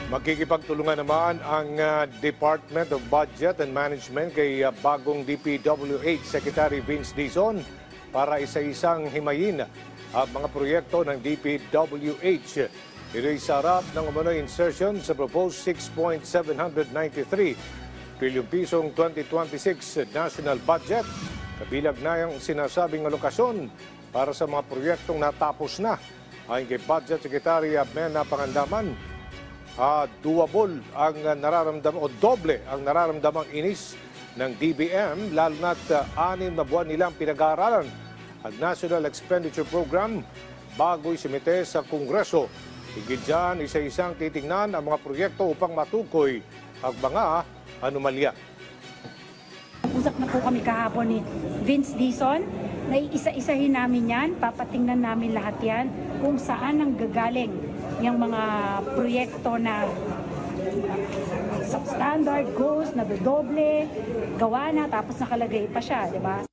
Magkikipagtulungan naman ang Department of Budget and Management kay bagong DPWH Secretary Vince Dizon para isa-isang himayin ang mga proyekto ng DPWH. Ito'y sarap ng umano'y insertion sa proposed 6.793 trilyong pisong 2026 national budget. Kabilag na yung sinasabing alokasyon para sa mga proyektong natapos na. Ayon kay Budget Secretary Mena Pangandaman, doable ang nararamdaman o doble ang nararamdamang inis ng DBM lalo na't 6 na buwan nilang pinag-aaralan ang National Expenditure Program bago isimite sa Kongreso. Higit dyan, isa-isang titingnan ang mga proyekto upang matukoy ang mga anomalya. Usap na po kami kahapon ni Vince Dizon na iisa-isahin namin yan, papatingnan namin lahat yan kung saan ang gagaling yung mga proyekto na substandard, goals, na dodoble, gawa na, tapos nakalagay pa siya, di ba?